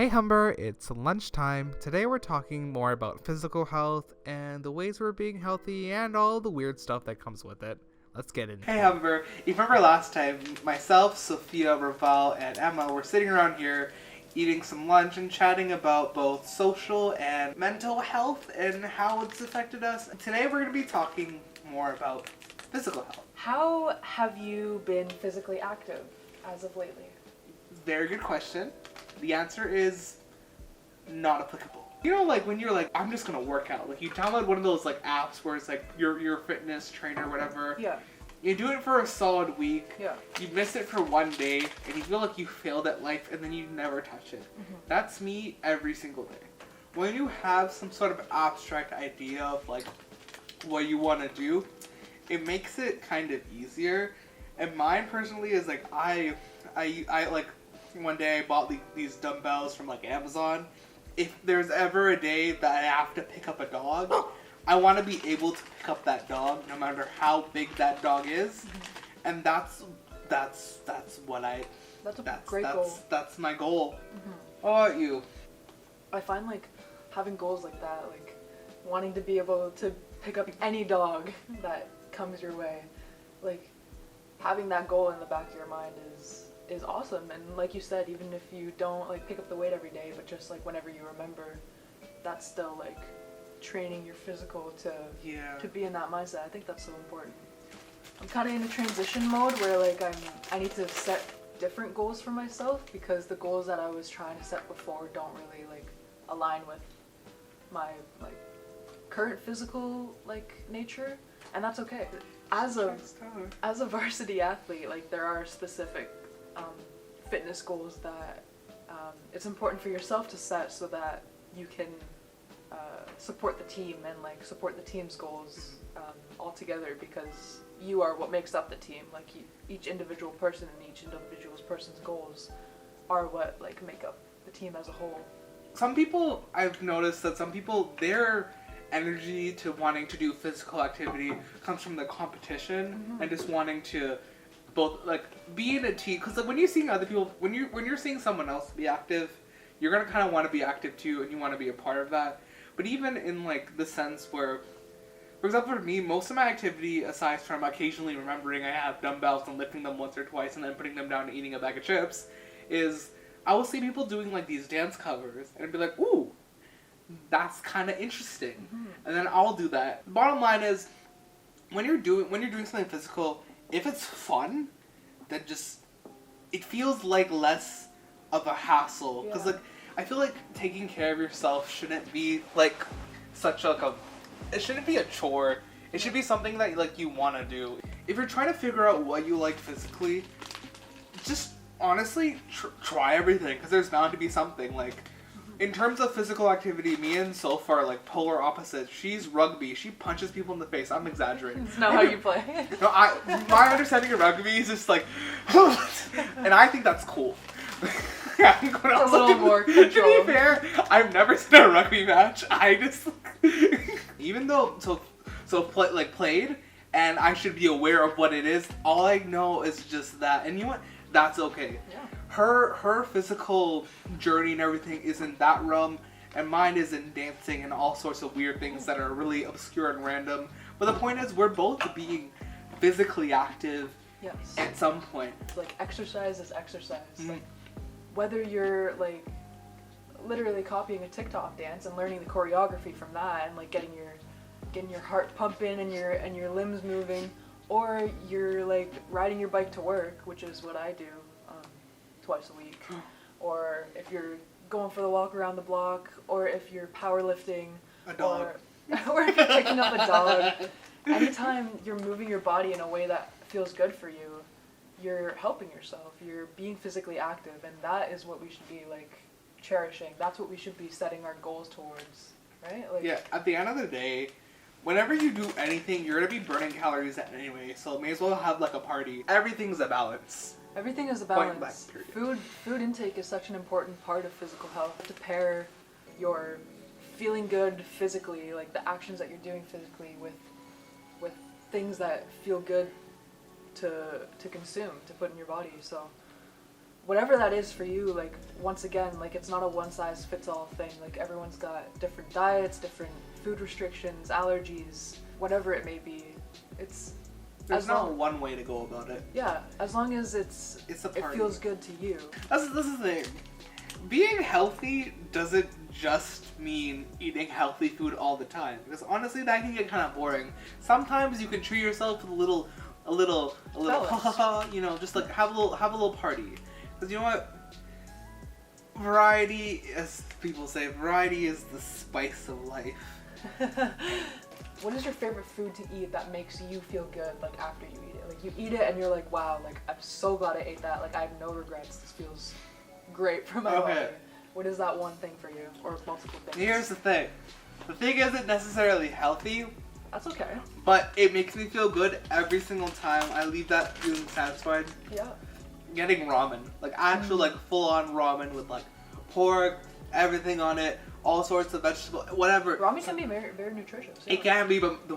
Hey Humber, it's lunchtime. Today we're talking more about physical health and the ways we're being healthy and all the weird stuff that comes with it. Let's get into it. Hey Humber, you remember last time myself, Sophia, Raval, and Emma were sitting around here eating some lunch and chatting about both social and mental health and how it's affected us. Today we're going to be talking more about physical health. How have you been physically active as of lately? Very good question. The answer is not applicable. You know, like when you're like, I'm just gonna work out. Like you download one of those like apps where it's like your fitness trainer or whatever. Yeah. You do it for a solid week. Yeah. You miss it for one day, and you feel like you failed at life, and then you never touch it. Mm-hmm. That's me every single day. When you have some sort of abstract idea of like what you want to do, it makes it kind of easier. And mine personally is like I like one day I bought these dumbbells from like Amazon. If there's ever a day that I have to pick up a dog, I want to be able to pick up that dog no matter how big that dog is. And that's what I That's a great goal. That's my goal. Mm-hmm. How about you? I find like having goals like that, like wanting to be able to pick up any dog that comes your way, like having that goal in the back of your mind is awesome. And like you said, even if you don't like pick up the weight every day, but just like whenever you remember, that's still like training your physical to be in that mindset. I think that's so important. I'm kind of in a transition mode where like I need to set different goals for myself because the goals that I was trying to set before don't really like align with my like current physical like nature, and that's okay. As a varsity athlete, like there are specific fitness goals that it's important for yourself to set so that you can support the team and like support the team's goals all together, because you are what makes up the team. Like each individual person and each individual person's goals are what like make up the team as a whole. Some people, I've noticed that some people, their energy to wanting to do physical activity comes from the competition and just wanting to both like be in a team. Because like when you're seeing other people, when you're seeing someone else be active, you're gonna kind of want to be active too, and you want to be a part of that. But even in like the sense where, for example, for me, most of my activity, aside from occasionally remembering I have dumbbells and lifting them once or twice and then putting them down and eating a bag of chips, is I will see people doing like these dance covers and I'd be like, ooh, that's kind of interesting. And then I'll do that. Bottom line is, when you're doing something physical, if it's fun, then just it feels like less of a hassle. Because like I feel like taking care of yourself shouldn't be like such like a, it shouldn't be a chore. It should be something that like you want to do. If you're trying to figure out what you like physically, just honestly try everything, because there's bound to be something. Like in terms of physical activity, me and Soph are like polar opposites. She's rugby. She punches people in the face. I'm exaggerating. It's not how you play. No, my understanding of rugby is just like, and I think that's cool. Yeah, It's a little more controlled. To be fair, I've never seen a rugby match. I just, even though played, and I should be aware of what it is. All I know is just that, and you know what? That's okay. Yeah. Her physical journey and everything is in that realm, and mine is in dancing and all sorts of weird things that are really obscure and random. But the point is, we're both being physically active. Yes. At some point. Like exercise is exercise. Like whether you're like literally copying a TikTok dance and learning the choreography from that and like getting your heart pumping and your limbs moving, or you're like riding your bike to work, which is what I do twice a week, or if you're going for the walk around the block, or if you're powerlifting, a dog, or if you're picking up a dog. Anytime you're moving your body in a way that feels good for you, you're helping yourself, you're being physically active, and that is what we should be like cherishing. That's what we should be setting our goals towards, right? Like, yeah, at the end of the day, whenever you do anything, you're gonna be burning calories anyway, so may as well have like a party. Everything's a balance. Everything is a Point balance. blank, period. Food intake is such an important part of physical health. To pair your feeling good physically, like the actions that you're doing physically, with things that feel good to consume, to put in your body. So whatever that is for you, like, once again, like, it's not a one-size-fits-all thing. Like, everyone's got different diets, different food restrictions, allergies, whatever it may be. There's not one way to go about it. Yeah, as long as it feels good to you. This is the thing. Being healthy doesn't just mean eating healthy food all the time, because honestly that can get kind of boring. Sometimes you can treat yourself with a little you know, just like have a little party. Because you know what? Variety, as people say, variety is the spice of life. What is your favorite food to eat that makes you feel good, like, after you eat it? Like, you eat it and you're like, wow, like, I'm so glad I ate that. Like, I have no regrets. This feels great for my body. What is that one thing for you? Or multiple things? Here's the thing. The thing isn't necessarily healthy. That's okay. But it makes me feel good every single time I leave that feeling satisfied. Yeah. Getting ramen. Like, actual, like, full-on ramen with, like, pork, everything on it. All sorts of vegetables, whatever. Ramen can be very, very nutritious. Yeah. It can be, but the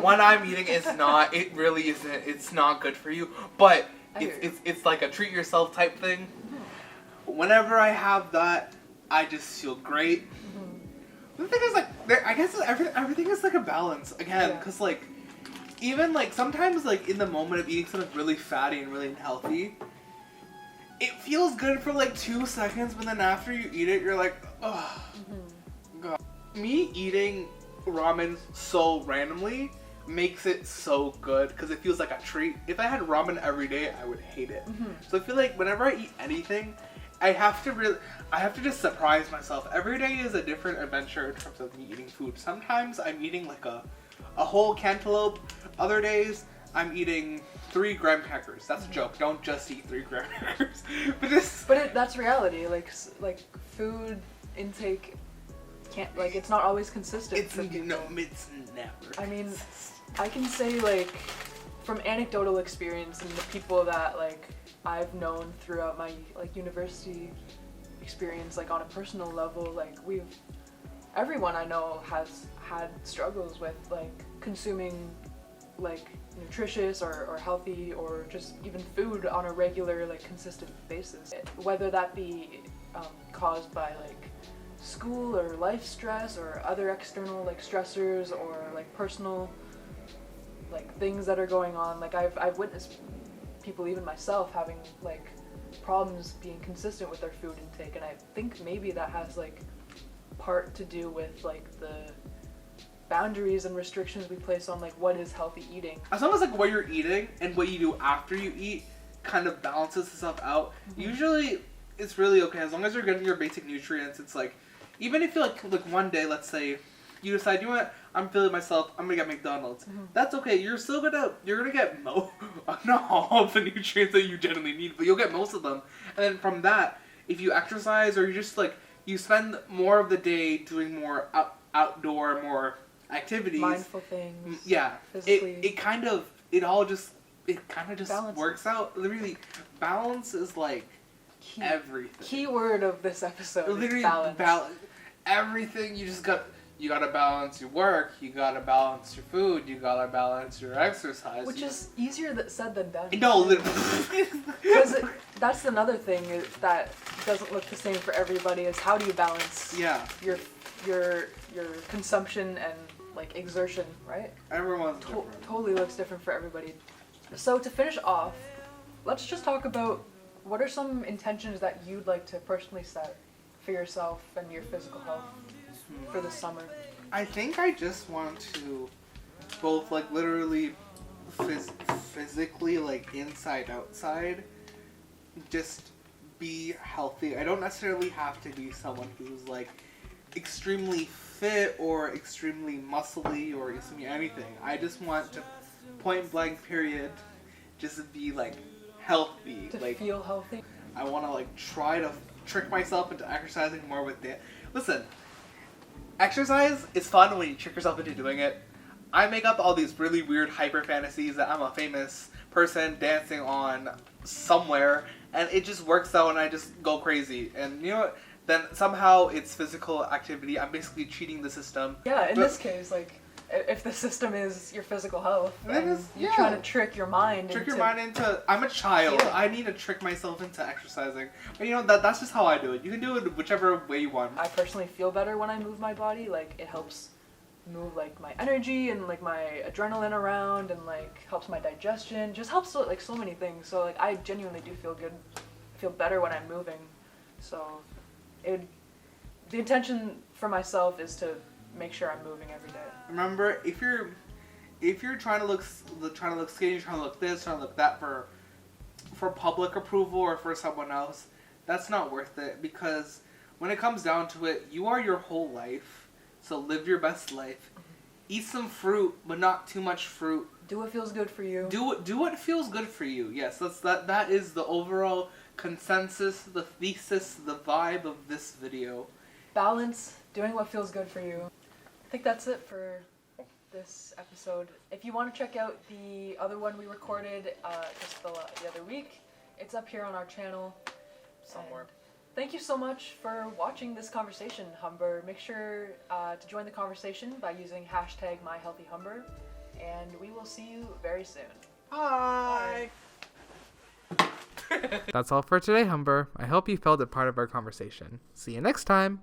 one I'm eating is not. It really isn't. It's not good for you. But it's like a treat yourself type thing. Mm-hmm. Whenever I have that, I just feel great. Mm-hmm. The thing is, like, I guess everything is like a balance again, because like even like sometimes like in the moment of eating something really fatty and really unhealthy, it feels good for like 2 seconds, but then after you eat it, you're like, oh, God. Me eating ramen so randomly makes it so good because it feels like a treat. If I had ramen every day, I would hate it. Mm-hmm. So I feel like whenever I eat anything, I have to just surprise myself. Every day is a different adventure in terms of me eating food. Sometimes I'm eating like a whole cantaloupe. Other days, I'm eating 3 graham crackers. That's a joke. Don't just eat 3 graham crackers. But that's reality. Like food intake can't, like, it's not always consistent. It's never. I mean, I can say, like, from anecdotal experience and the people that, like, I've known throughout my, like, university experience, like, on a personal level, like, everyone I know has had struggles with, like, consuming, like, nutritious or healthy or just even food on a regular, like, consistent basis. Whether that be caused by, like, school or life stress or other external, like, stressors or, like, personal, like, things that are going on. Like, I've witnessed people, even myself, having, like, problems being consistent with their food intake, and I think maybe that has, like, part to do with, like, the boundaries and restrictions we place on, like, what is healthy eating. As long as, like, what you're eating and what you do after you eat kind of balances itself out, usually it's really okay. As long as you're getting your basic nutrients, it's like, even if you like one day, let's say, you decide, you know what, I'm feeling myself, I'm gonna get McDonald's. That's okay. You're gonna get not all of the nutrients that you generally need, but you'll get most of them. And then from that, if you exercise or you just like you spend more of the day doing more outdoor, more activities, mindful things. Yeah, physically. It kind of just works out. Literally, balance is like everything. Key word of this episode. Literally, is balance. Everything you gotta balance your work, you gotta balance your food, you gotta balance your exercise. Which is easier said than done. No, literally. Because that's another thing that doesn't look the same for everybody, is how do you balance your consumption and, like, exertion, right? Everyone's different. Totally looks different for everybody. So to finish off, let's just talk about what are some intentions that you'd like to personally set for yourself and your physical health for the summer. I think I just want to both, like, literally physically, like, inside outside, just be healthy. I don't necessarily have to be someone who's, like, extremely fit or extremely muscly or extremely anything. I just want to, point blank period, just be, like, healthy. To like, feel healthy. I want to, like, try to trick myself into exercising more with that. Listen, exercise is fun when you trick yourself into doing it. I make up all these really weird hyper fantasies that I'm a famous person dancing on somewhere, and it just works out and I just go crazy. And you know what? Then somehow it's physical activity. I'm basically cheating the system. Yeah, in this case, like, if the system is your physical health, That and is- you're yeah. trying to trick your mind Trick into, your mind into. I'm a child. Yeah. I need to trick myself into exercising. But you know that's just how I do it. You can do it whichever way you want. I personally feel better when I move my body. Like, it helps move like my energy and like my adrenaline around, and like helps my digestion. Just helps like so many things. So like I genuinely do feel good, feel better when I'm moving. So the intention for myself is to make sure I'm moving every day. Remember, if you're trying to look skinny, you're trying to look this, trying to look that for public approval or for someone else, that's not worth it, because when it comes down to it, you are your whole life. So live your best life. Eat some fruit, but not too much fruit. Do what feels good for you. Do what feels good for you. Yes, that is the overall consensus, the thesis, the vibe of this video. Balance, doing what feels good for you. I think that's it for this episode. If you want to check out the other one we recorded just the other week, it's up here on our channel somewhere. And thank you so much for watching this conversation, Humber. Make sure to join the conversation by using #MyHealthyHumber, and we will see you very soon. Bye. That's all for today, Humber. I hope you felt a part of our conversation. See you next time.